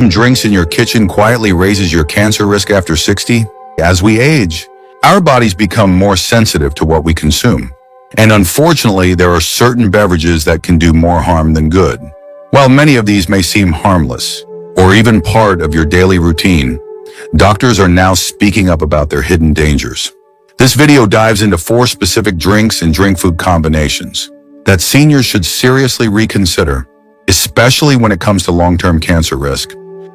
Drinks in your kitchen quietly raises your cancer risk after 60. As we age, our bodies become more sensitive to what we consume. And unfortunately, there are certain beverages that can do more harm than good. While many of these may seem harmless, or even part of your daily routine, doctors are now speaking up about their hidden dangers. This video dives into 4 specific drinks and drink food combinations that seniors should seriously reconsider, especially when it comes to long-term cancer risk.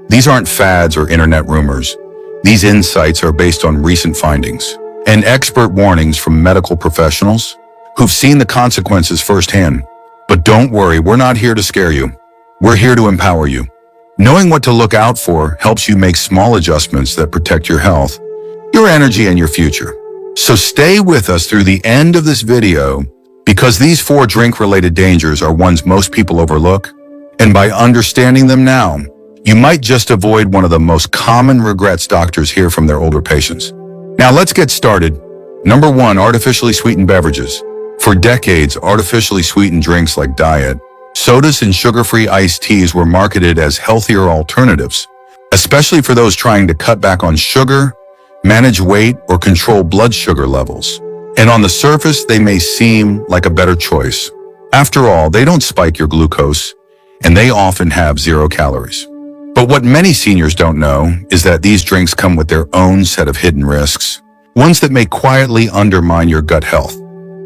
These aren't fads or internet rumors. These insights are based on recent findings and expert warnings from medical professionals who've seen the consequences firsthand. But don't worry, we're not here to scare you. We're here to empower you. Knowing what to look out for helps you make small adjustments that protect your health, your energy, and your future. So stay with us through the end of this video, because these 4 drink-related dangers are ones most people overlook, and by understanding them now, you might just avoid one of the most common regrets doctors hear from their older patients. Now let's get started. Number 1, artificially sweetened beverages. For decades, artificially sweetened drinks like diet, sodas, and sugar-free iced teas were marketed as healthier alternatives, especially for those trying to cut back on sugar, manage weight, or control blood sugar levels. And on the surface, they may seem like a better choice. After all, they don't spike your glucose, and they often have 0 calories. But what many seniors don't know is that these drinks come with their own set of hidden risks, ones that may quietly undermine your gut health,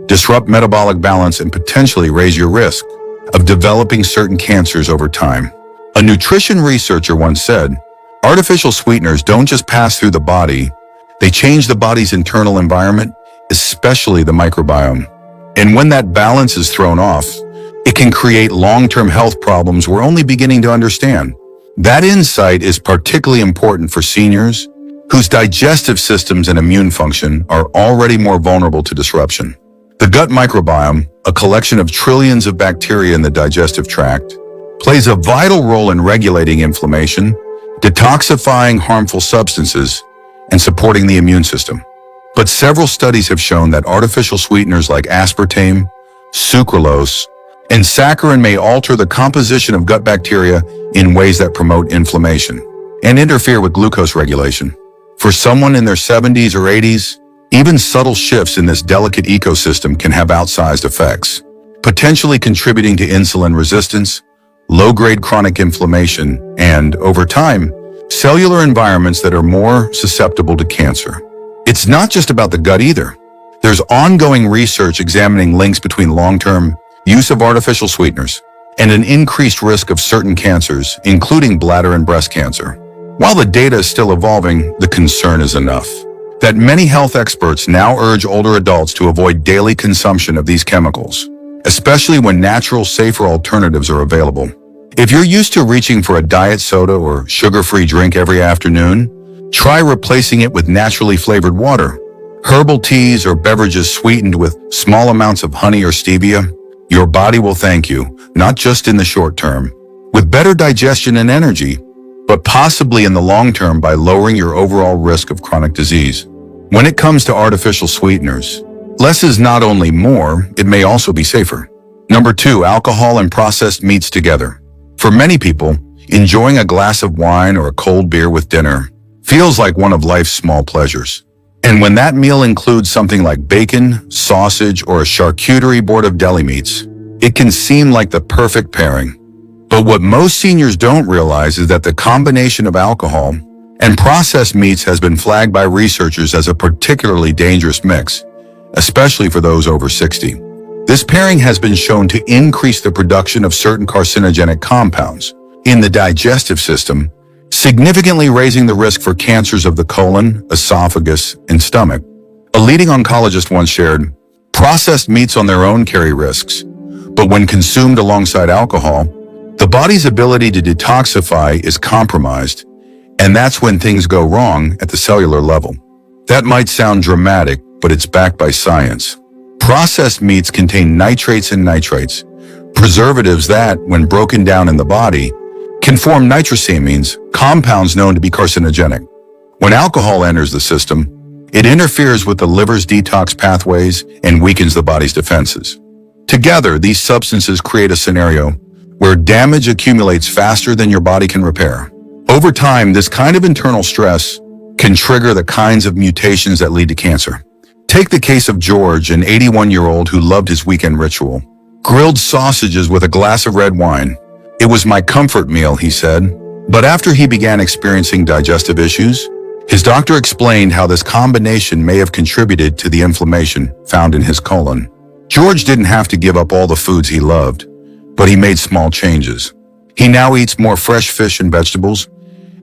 disrupt metabolic balance, and potentially raise your risk of developing certain cancers over time. A nutrition researcher once said, "Artificial sweeteners don't just pass through the body, they change the body's internal environment, especially the microbiome. And when that balance is thrown off, it can create long-term health problems we're only beginning to understand." That insight is particularly important for seniors whose digestive systems and immune function are already more vulnerable to disruption. The gut microbiome, a collection of trillions of bacteria in the digestive tract, plays a vital role in regulating inflammation, detoxifying harmful substances, and supporting the immune system. But several studies have shown that artificial sweeteners like aspartame, sucralose, and saccharin may alter the composition of gut bacteria in ways that promote inflammation and interfere with glucose regulation. For someone in their 70s or 80s, even subtle shifts in this delicate ecosystem can have outsized effects, potentially contributing to insulin resistance, low-grade chronic inflammation, and, over time, cellular environments that are more susceptible to cancer. It's not just about the gut either. There's ongoing research examining links between long-term use of artificial sweeteners and an increased risk of certain cancers, including bladder and breast cancer. While the data is still evolving, the concern is enough that many health experts now urge older adults to avoid daily consumption of these chemicals, especially when natural, safer alternatives are available. If you're used to reaching for a diet soda or sugar-free drink every afternoon, try replacing it with naturally flavored water, herbal teas, or beverages sweetened with small amounts of honey or stevia. Your body will thank you, not just in the short term, with better digestion and energy, but possibly in the long term by lowering your overall risk of chronic disease. When it comes to artificial sweeteners, less is not only more, it may also be safer. Number 2, alcohol and processed meats together. For many people, enjoying a glass of wine or a cold beer with dinner feels like one of life's small pleasures. And when that meal includes something like bacon, sausage, or a charcuterie board of deli meats, it can seem like the perfect pairing. But what most seniors don't realize is that the combination of alcohol and processed meats has been flagged by researchers as a particularly dangerous mix, especially for those over 60. This pairing has been shown to increase the production of certain carcinogenic compounds in the digestive system, significantly raising the risk for cancers of the colon, esophagus, and stomach. A leading oncologist once shared, "Processed meats on their own carry risks, but when consumed alongside alcohol, the body's ability to detoxify is compromised, and that's when things go wrong at the cellular level." That might sound dramatic, but it's backed by science. Processed meats contain nitrates and nitrites, preservatives that, when broken down in the body, can form nitrosamines, compounds known to be carcinogenic. When alcohol enters the system, it interferes with the liver's detox pathways and weakens the body's defenses. Together, these substances create a scenario where damage accumulates faster than your body can repair. Over time, this kind of internal stress can trigger the kinds of mutations that lead to cancer. Take the case of George, an 81-year-old who loved his weekend ritual. Grilled sausages with a glass of red wine. It was my comfort meal, he said. But after he began experiencing digestive issues, his doctor explained how this combination may have contributed to the inflammation found in his colon. George didn't have to give up all the foods he loved, but he made small changes. He now eats more fresh fish and vegetables,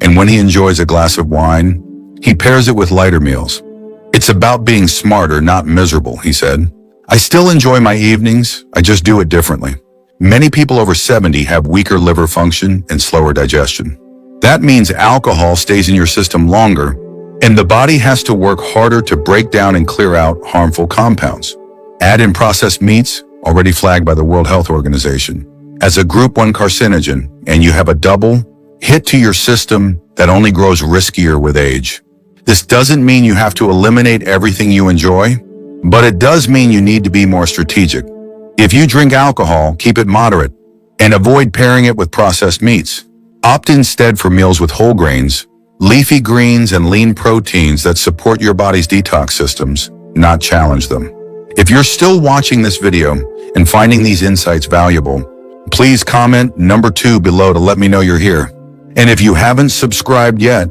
and when he enjoys a glass of wine, he pairs it with lighter meals. It's about being smarter, not miserable, he said. I still enjoy my evenings, I just do it differently. Many people over 70 have weaker liver function and slower digestion. That means alcohol stays in your system longer, and the body has to work harder to break down and clear out harmful compounds. Add in processed meats, already flagged by the World Health Organization, as a Group 1 carcinogen, and you have a double hit to your system that only grows riskier with age. This doesn't mean you have to eliminate everything you enjoy, but it does mean you need to be more strategic. If you drink alcohol, keep it moderate and avoid pairing it with processed meats. Opt instead for meals with whole grains, leafy greens, and lean proteins that support your body's detox systems, not challenge them. If you're still watching this video and finding these insights valuable, please comment number 2 below to let me know you're here. And if you haven't subscribed yet,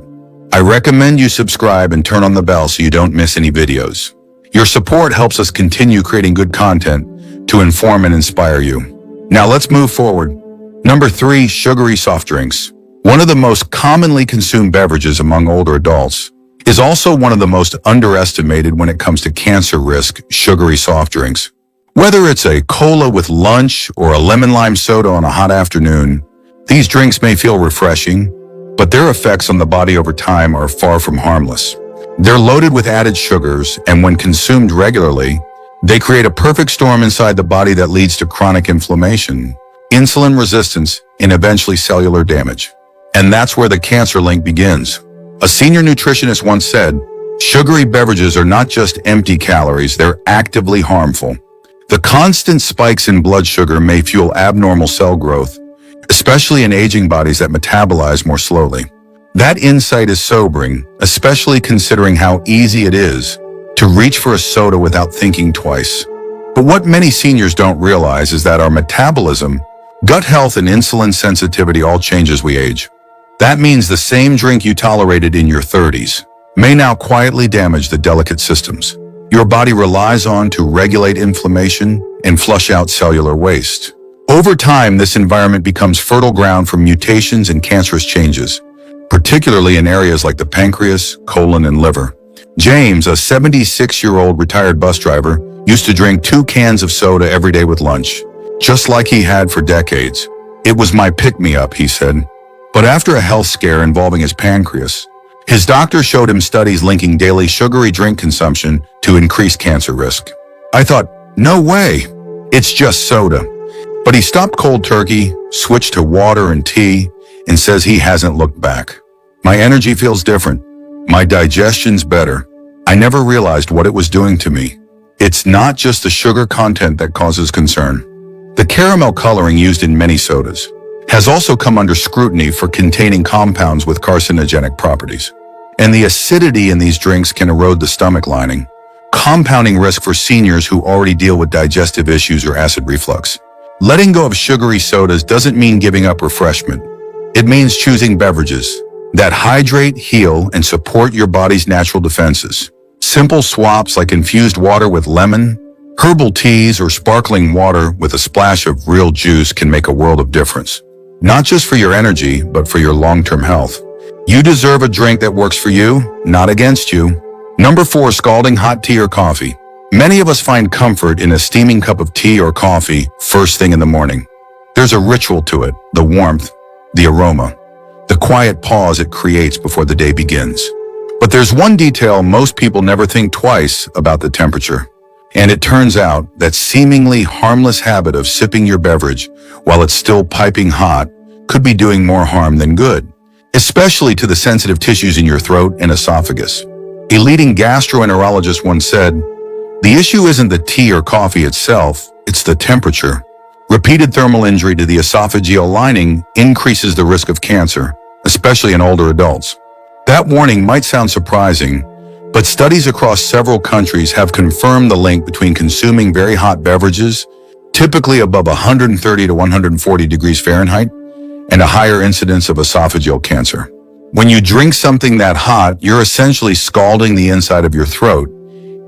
I recommend you subscribe and turn on the bell so you don't miss any videos. Your support helps us continue creating good content to inform and inspire you. Now let's move forward. Number 3, sugary soft drinks. One of the most commonly consumed beverages among older adults is also one of the most underestimated when it comes to cancer risk, sugary soft drinks. Whether it's a cola with lunch or a lemon lime soda on a hot afternoon, these drinks may feel refreshing, but their effects on the body over time are far from harmless. They're loaded with added sugars, and when consumed regularly, they create a perfect storm inside the body that leads to chronic inflammation, insulin resistance, and eventually cellular damage. And that's where the cancer link begins. A senior nutritionist once said, "Sugary beverages are not just empty calories, they're actively harmful." The constant spikes in blood sugar may fuel abnormal cell growth, especially in aging bodies that metabolize more slowly. That insight is sobering, especially considering how easy it is to reach for a soda without thinking twice. But what many seniors don't realize is that our metabolism, gut health, and insulin sensitivity all change as we age. That means the same drink you tolerated in your 30s may now quietly damage the delicate systems your body relies on to regulate inflammation and flush out cellular waste. Over time, this environment becomes fertile ground for mutations and cancerous changes, particularly in areas like the pancreas, colon, and liver. James, a 76-year-old retired bus driver, used to drink 2 cans of soda every day with lunch, just like he had for decades. "It was my pick-me-up," he said. But after a health scare involving his pancreas, his doctor showed him studies linking daily sugary drink consumption to increased cancer risk. I thought, no way, it's just soda. But he stopped cold turkey, switched to water and tea, and says he hasn't looked back. "My energy feels different. My digestion's better. I never realized what it was doing to me." It's not just the sugar content that causes concern. The caramel coloring used in many sodas has also come under scrutiny for containing compounds with carcinogenic properties. And the acidity in these drinks can erode the stomach lining, compounding risk for seniors who already deal with digestive issues or acid reflux. Letting go of sugary sodas doesn't mean giving up refreshment. It means choosing beverages that hydrate, heal, and support your body's natural defenses. Simple swaps like infused water with lemon, herbal teas, or sparkling water with a splash of real juice can make a world of difference. Not just for your energy, but for your long-term health. You deserve a drink that works for you, not against you. Number 4, scalding hot tea or coffee. Many of us find comfort in a steaming cup of tea or coffee first thing in the morning. There's a ritual to it, the warmth, the aroma, the quiet pause it creates before the day begins. But there's one detail most people never think twice about: the temperature. And it turns out that seemingly harmless habit of sipping your beverage while it's still piping hot could be doing more harm than good, especially to the sensitive tissues in your throat and esophagus. A leading gastroenterologist once said, "The issue isn't the tea or coffee itself, it's the temperature. Repeated thermal injury to the esophageal lining increases the risk of cancer, especially in older adults. That warning might sound surprising, but studies across several countries have confirmed the link between consuming very hot beverages, typically above 130 to 140 degrees Fahrenheit, and a higher incidence of esophageal cancer. When you drink something that hot, you're essentially scalding the inside of your throat,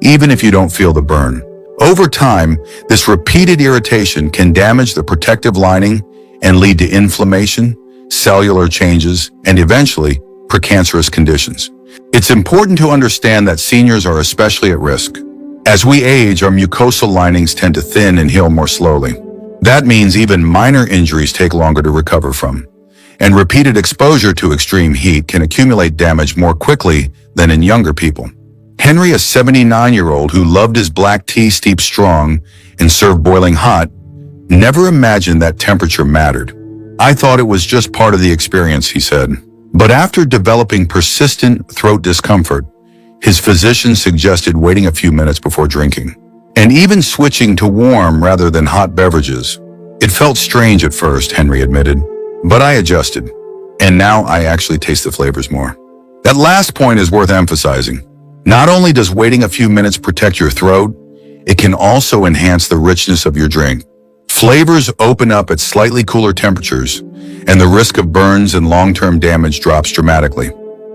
even if you don't feel the burn. Over time, this repeated irritation can damage the protective lining and lead to inflammation, cellular changes, and eventually, precancerous conditions. It's important to understand that seniors are especially at risk. As we age, our mucosal linings tend to thin and heal more slowly. That means even minor injuries take longer to recover from. And repeated exposure to extreme heat can accumulate damage more quickly than in younger people. Henry, a 79-year-old who loved his black tea steeped strong and served boiling hot, never imagined that temperature mattered. "I thought it was just part of the experience," he said. But after developing persistent throat discomfort, his physician suggested waiting a few minutes before drinking, and even switching to warm rather than hot beverages. "It felt strange at first," Henry admitted, "but I adjusted, and now I actually taste the flavors more." That last point is worth emphasizing. Not only does waiting a few minutes protect your throat, it can also enhance the richness of your drink. Flavors open up at slightly cooler temperatures, and the risk of burns and long-term damage drops dramatically.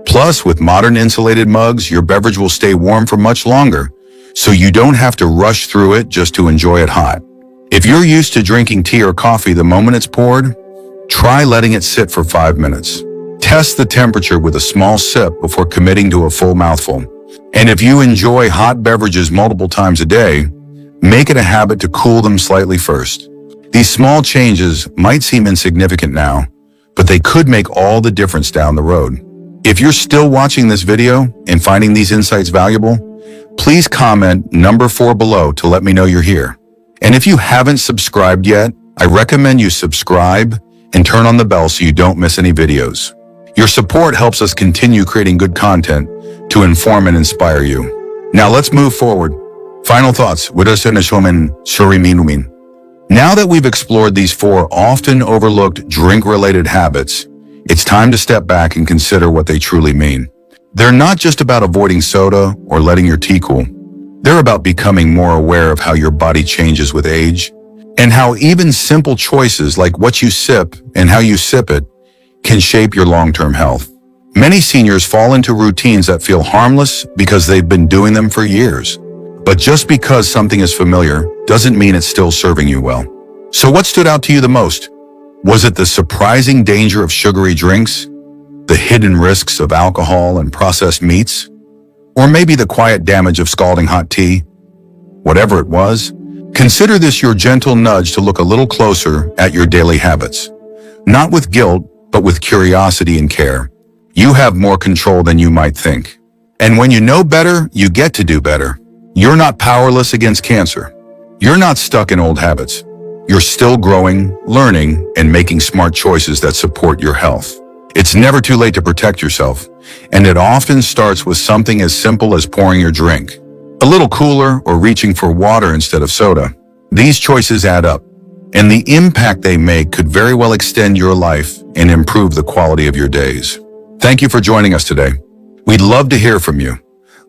Plus, with modern insulated mugs, your beverage will stay warm for much longer, so you don't have to rush through it just to enjoy it hot. If you're used to drinking tea or coffee the moment it's poured, try letting it sit for 5 minutes. Test the temperature with a small sip before committing to a full mouthful. And if you enjoy hot beverages multiple times a day, make it a habit to cool them slightly first. These small changes might seem insignificant now, but they could make all the difference down the road. If you're still watching this video and finding these insights valuable, please comment number 4 below to let me know you're here. And if you haven't subscribed yet, I recommend you subscribe and turn on the bell so you don't miss any videos. Your support helps us continue creating good content to inform and inspire you. Now let's move forward. Final thoughts. Now that we've explored these 4 often overlooked drink-related habits, it's time to step back and consider what they truly mean. They're not just about avoiding soda or letting your tea cool. They're about becoming more aware of how your body changes with age, and how even simple choices like what you sip and how you sip it can shape your long-term health. Many seniors fall into routines that feel harmless because they've been doing them for years. But just because something is familiar doesn't mean it's still serving you well. So what stood out to you the most? Was it the surprising danger of sugary drinks, the hidden risks of alcohol and processed meats, or maybe the quiet damage of scalding hot tea? Whatever it was, consider this your gentle nudge to look a little closer at your daily habits. Not with guilt, but with curiosity and care. You have more control than you might think. And when you know better, you get to do better. You're not powerless against cancer. You're not stuck in old habits. You're still growing, learning, and making smart choices that support your health. It's never too late to protect yourself, and it often starts with something as simple as pouring your drink a little cooler or reaching for water instead of soda. These choices add up, and the impact they make could very well extend your life and improve the quality of your days. Thank you for joining us today. We'd love to hear from you.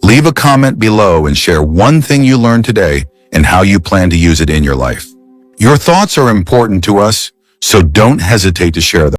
Leave a comment below and share one thing you learned today and how you plan to use it in your life. Your thoughts are important to us, so don't hesitate to share them.